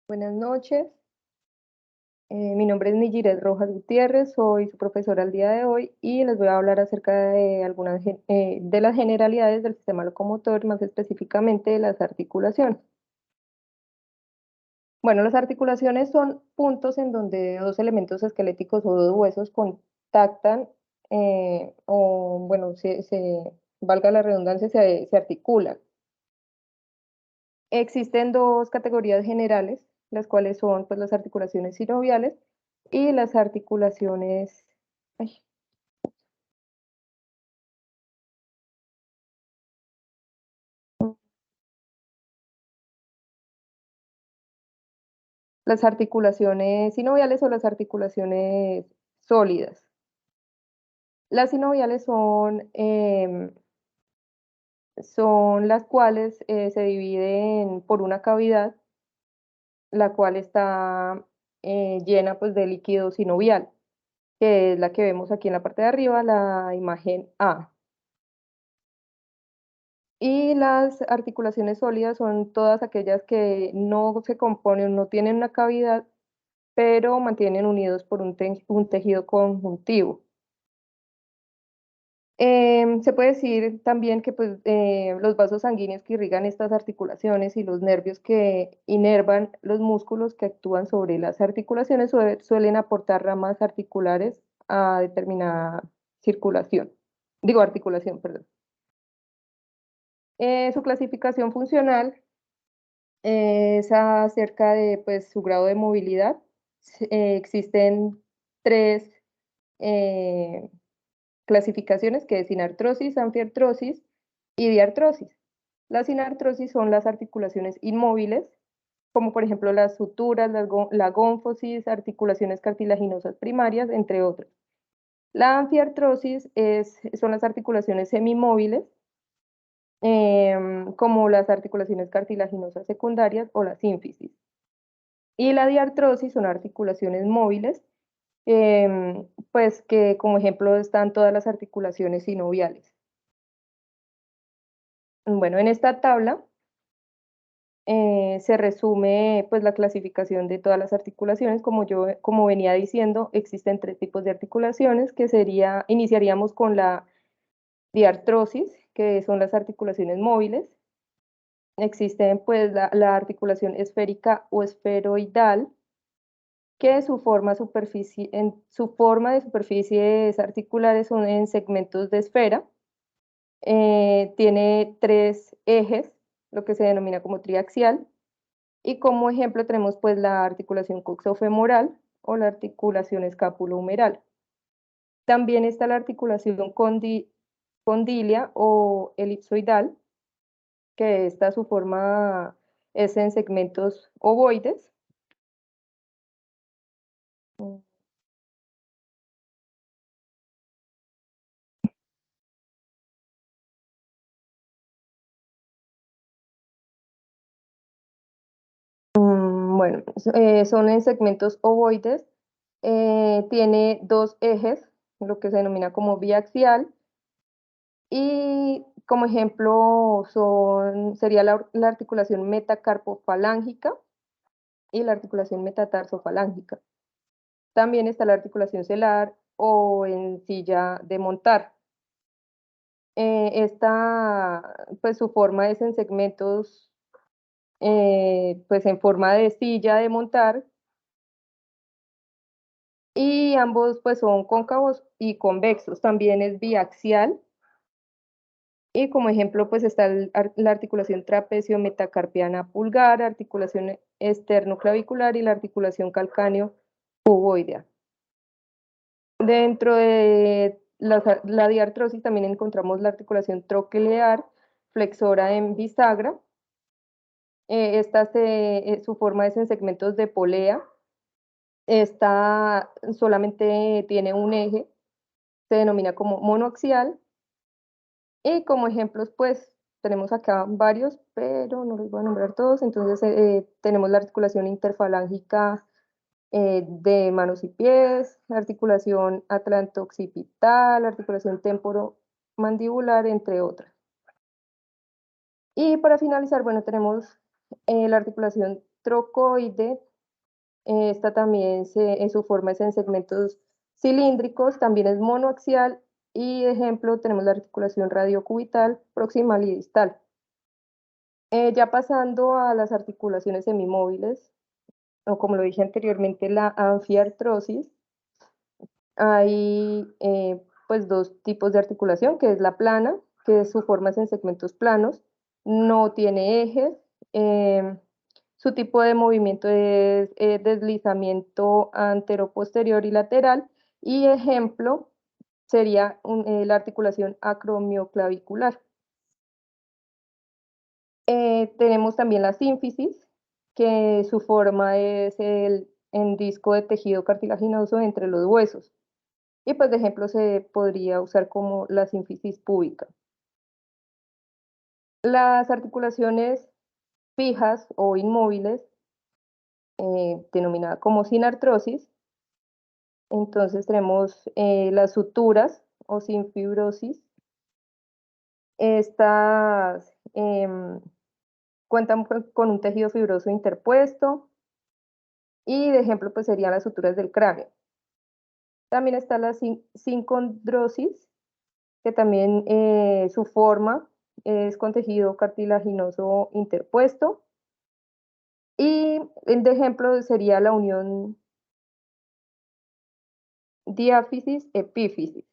Buenas noches, mi nombre es Nigiret Rojas Gutiérrez, soy su profesora el día de hoy y les voy a hablar acerca de algunas de las generalidades del sistema locomotor, más específicamente de las articulaciones. Bueno, las articulaciones son puntos en donde dos elementos esqueléticos o dos huesos contactan o, bueno, valga la redundancia, se articulan. Existen dos categorías generales, las cuales son pues, las articulaciones sinoviales y las articulaciones, ay, las articulaciones sinoviales o las articulaciones sólidas. Las sinoviales son las cuales se dividen por una cavidad, la cual está llena pues, de líquido sinovial, que es la que vemos aquí en la parte de arriba, la imagen A. Y las articulaciones sólidas son todas aquellas que no se componen, no tienen una cavidad, pero mantienen unidos por un tejido conjuntivo. Se puede decir también que pues, los vasos sanguíneos que irrigan estas articulaciones y los nervios que inervan los músculos que actúan sobre las articulaciones suelen aportar ramas articulares a determinada circulación, digo articulación, perdón. Su clasificación funcional es acerca de pues, su grado de movilidad. Existen tres eh, clasificaciones, que es sinartrosis, anfiartrosis y diartrosis. Las sinartrosis son las articulaciones inmóviles, como por ejemplo las suturas, la gónfosis, articulaciones cartilaginosas primarias, entre otras. La anfiartrosis son las articulaciones semimóviles, como las articulaciones cartilaginosas secundarias o la sínfisis. Y la diartrosis son articulaciones móviles, pues que como ejemplo están todas las articulaciones sinoviales. Bueno, en esta tabla se resume pues la clasificación de todas las articulaciones. Como venía diciendo, existen tres tipos de articulaciones, iniciaríamos con la diartrosis, que son las articulaciones móviles. Existen pues la articulación esférica o esferoidal, que su forma de superficies articulares son en segmentos de esfera. Tiene tres ejes, lo que se denomina como triaxial. Y como ejemplo tenemos pues la articulación coxofemoral o la articulación escapulohumeral. También está la articulación condilia o elipsoidal, que esta su forma es en segmentos ovoides. Bueno, son en segmentos ovoides. Tiene dos ejes, lo que se denomina como biaxial. Y como ejemplo sería la articulación metacarpofalángica y la articulación metatarsofalángica. También está la articulación celar o en silla de montar. Esta, pues su forma es en segmentos, pues en forma de silla de montar, y ambos pues son cóncavos y convexos. También es biaxial. Y como ejemplo, pues está la articulación trapecio metacarpiana pulgar, articulación esternoclavicular y la articulación calcáneo cuboidea. Dentro de la diartrosis también encontramos la articulación troquelear, flexora en bisagra. Su forma es en segmentos de polea. Esta solamente tiene un eje, se denomina como monoaxial. Y como ejemplos, pues tenemos acá varios, pero no los voy a nombrar todos. Entonces tenemos la articulación interfalángica de manos y pies, la articulación atlanto-occipital, la articulación temporomandibular, entre otras. Y para finalizar, bueno, tenemos la articulación trocoide. Esta también en su forma es en segmentos cilíndricos, también es monoaxial y ejemplo tenemos la articulación radiocubital, proximal y distal. Ya pasando a las articulaciones semimóviles, o como lo dije anteriormente, la anfiartrosis, hay pues dos tipos de articulación, que es la plana, que su forma es en segmentos planos, no tiene ejes, su tipo de movimiento es deslizamiento antero-posterior y lateral, y ejemplo sería la articulación acromioclavicular. Tenemos también la sínfisis, que su forma es en disco de tejido cartilaginoso entre los huesos. Y pues de ejemplo se podría usar como la sínfisis púbica. Las articulaciones fijas o inmóviles, denominada como sinartrosis, entonces tenemos las suturas o sin fibrosis. Estas cuentan con un tejido fibroso interpuesto y de ejemplo pues serían las suturas del cráneo. También está la sincondrosis, que también su forma es con tejido cartilaginoso interpuesto. Y de ejemplo sería la unión diáfisis-epífisis.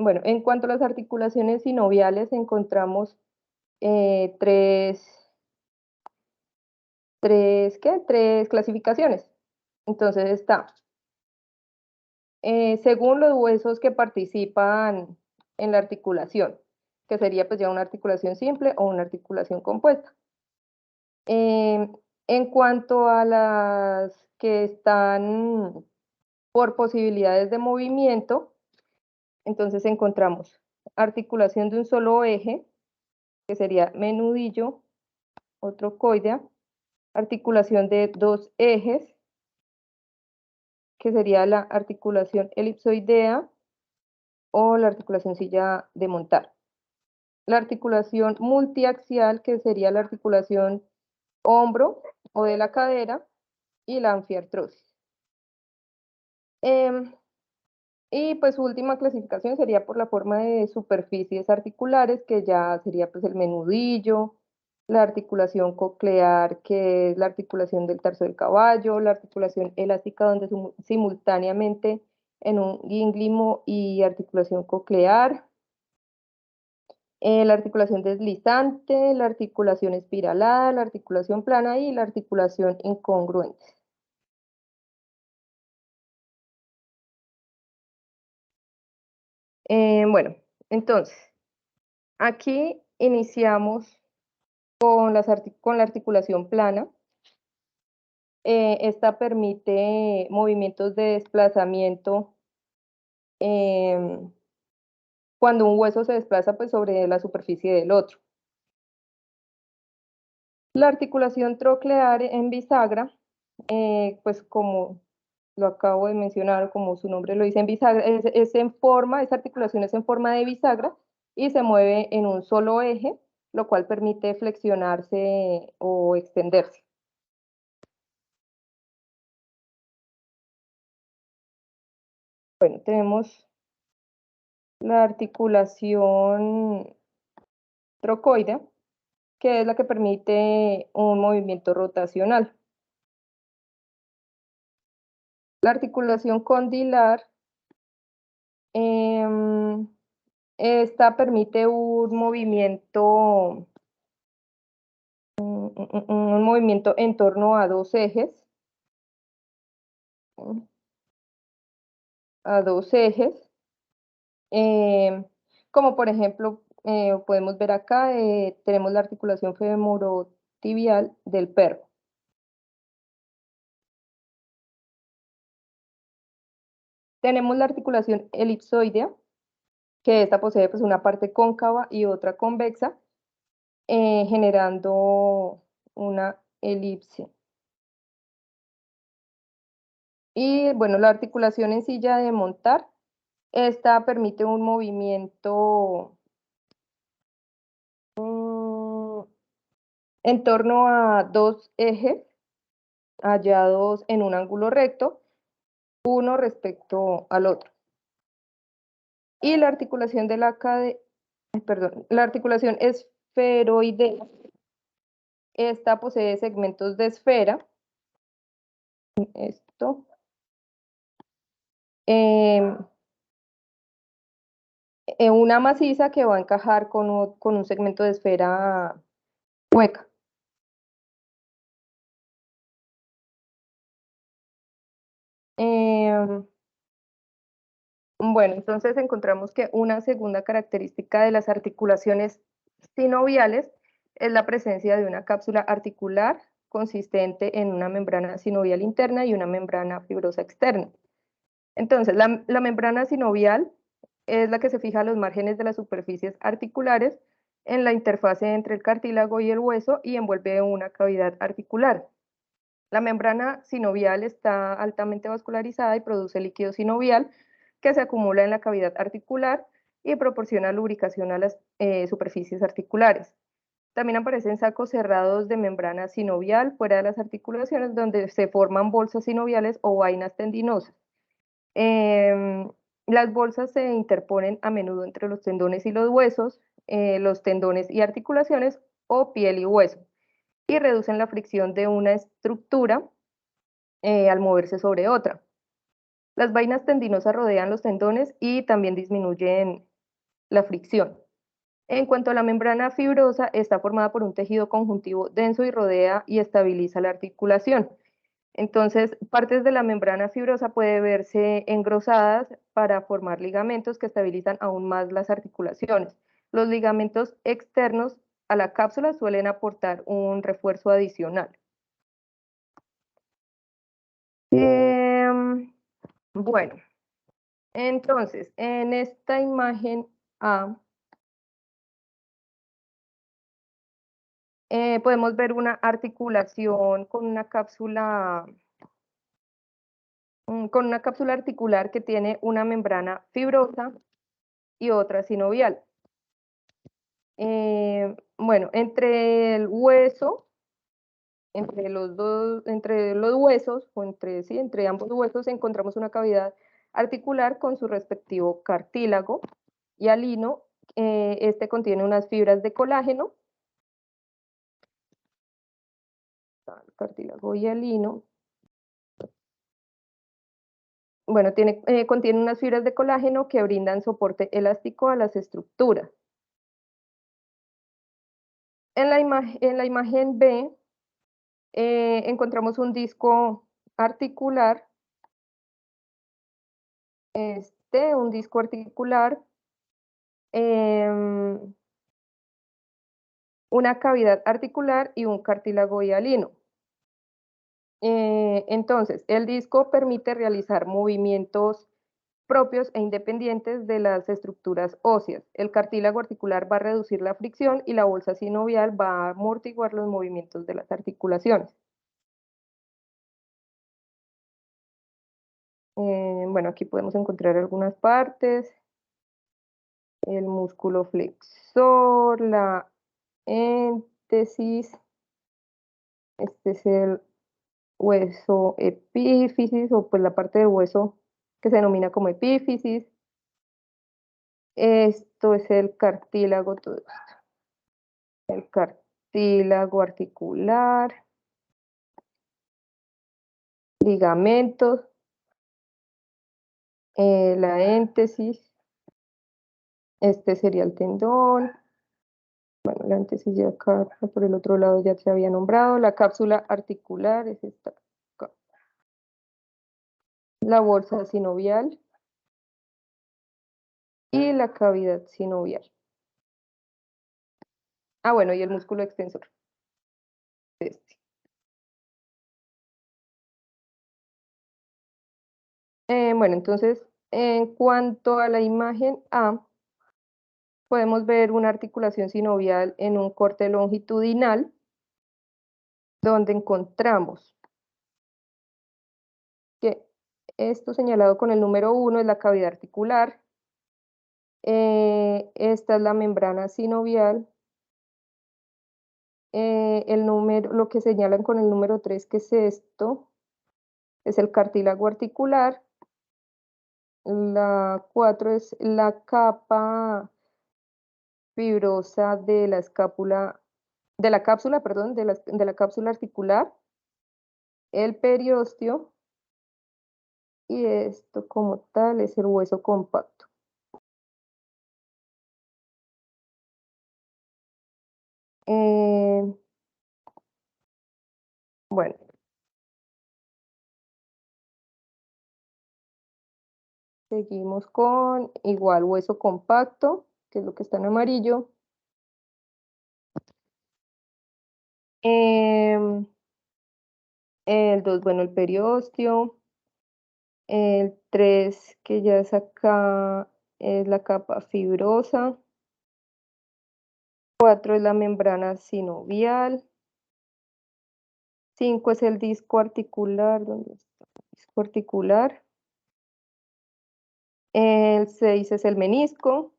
Bueno, en cuanto a las articulaciones sinoviales, encontramos tres clasificaciones. Entonces está, según los huesos que participan en la articulación, que sería pues ya una articulación simple o una articulación compuesta. En cuanto a las que están por posibilidades de movimiento, entonces encontramos articulación de un solo eje, que sería menudillo o trocoidea, articulación de dos ejes, que sería la articulación elipsoidea o la articulación silla de montar. La articulación multiaxial, que sería la articulación hombro o de la cadera, y la anfiartrosis. Y pues su última clasificación sería por la forma de superficies articulares, que ya sería pues el menudillo, la articulación coclear, que es la articulación del tarso del caballo, la articulación elástica, donde simultáneamente en un gínglimo y articulación coclear, la articulación deslizante, la articulación espiralada, la articulación plana y la articulación incongruente. Bueno, entonces, aquí iniciamos con la articulación plana. Esta permite movimientos de desplazamiento cuando un hueso se desplaza pues, sobre la superficie del otro. La articulación troclear en bisagra, pues como lo acabo de mencionar, como su nombre lo dice, en bisagra, esa articulación es en forma de bisagra y se mueve en un solo eje, lo cual permite flexionarse o extenderse. Bueno, tenemos la articulación trocoide, que es la que permite un movimiento rotacional. La articulación condilar, esta permite un movimiento en torno a dos ejes, como por ejemplo, podemos ver acá, tenemos la articulación femorotibial del perro. Tenemos la articulación elipsoidea, que esta posee pues, una parte cóncava y otra convexa, generando una elipse. Y bueno, la articulación en silla de montar, esta permite un movimiento en torno a dos ejes hallados en un ángulo recto, uno respecto al otro. Y la articulación de la articulación esferoidea, esta posee segmentos de esfera, esto, eh, una maciza que va a encajar con un segmento de esfera hueca. Eh, bueno, entonces encontramos que una segunda característica de las articulaciones sinoviales es la presencia de una cápsula articular consistente en una membrana sinovial interna y una membrana fibrosa externa. Entonces, la membrana sinovial es la que se fija a los márgenes de las superficies articulares en la interfase entre el cartílago y el hueso y envuelve una cavidad articular. La membrana sinovial está altamente vascularizada y produce líquido sinovial que se acumula en la cavidad articular y proporciona lubricación a las superficies articulares. También aparecen sacos cerrados de membrana sinovial fuera de las articulaciones donde se forman bolsas sinoviales o vainas tendinosas. Em, las bolsas se interponen a menudo entre los tendones y los tendones y articulaciones o piel y hueso, y reducen la fricción de una estructura al moverse sobre otra. Las vainas tendinosas rodean los tendones y también disminuyen la fricción. En cuanto a la membrana fibrosa, está formada por un tejido conjuntivo denso y rodea y estabiliza la articulación. Entonces, partes de la membrana fibrosa pueden verse engrosadas para formar ligamentos que estabilizan aún más las articulaciones. Los ligamentos externos a la cápsula suelen aportar un refuerzo adicional. Bueno, entonces, en esta imagen A, podemos ver una articulación con una cápsula articular que tiene una membrana fibrosa y otra sinovial. Bueno, entre el hueso, entre los huesos, o entre ambos huesos, encontramos una cavidad articular con su respectivo cartílago y alino. Este contiene unas fibras de colágeno, cartílago y alino. Bueno, contiene unas fibras de colágeno que brindan soporte elástico a las estructuras. En la imagen B encontramos un disco articular, un disco articular, em, una cavidad articular y un cartílago hialino. Entonces, el disco permite realizar movimientos propios e independientes de las estructuras óseas. El cartílago articular va a reducir la fricción y la bolsa sinovial va a amortiguar los movimientos de las articulaciones. Bueno, aquí podemos encontrar algunas partes, el músculo flexor, la éntesis, este es el hueso epífisis o pues la parte del hueso que se denomina como epífisis. Esto es el cartílago, todo esto. El cartílago articular, ligamentos, la éntesis, este sería el tendón. Bueno, la éntesis ya acá por el otro lado ya se había nombrado. La cápsula articular es esta acá. La bolsa sinovial y la cavidad sinovial. Ah, bueno, y el músculo extensor. Este. Bueno, entonces, en cuanto a la imagen A, podemos ver una articulación sinovial en un corte longitudinal, donde encontramos que esto señalado con el número 1 es la cavidad articular, esta es la membrana sinovial El número, lo que señalan con el número 3, que es esto, es el cartílago articular. La 4 es la capa fibrosa de la escápula, de la cápsula, perdón, de la cápsula articular, el periósteo, y esto como tal es el hueso compacto. Eh, bueno, seguimos con igual hueso compacto, que es lo que está en amarillo. Em, el 2, bueno, el periósteo. El 3, que ya es acá, es la capa fibrosa. 4 es la membrana sinovial. 5 es el disco articular. ¿Dónde está el disco articular? El 6 es el menisco.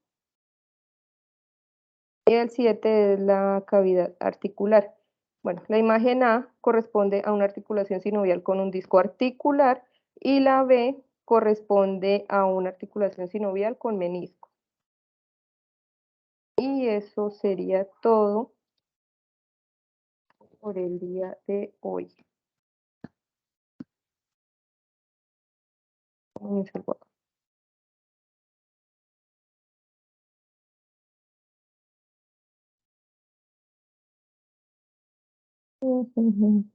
Y el 7 es la cavidad articular. Bueno, la imagen A corresponde a una articulación sinovial con un disco articular y la B corresponde a una articulación sinovial con menisco. Y eso sería todo por el día de hoy. Ujú.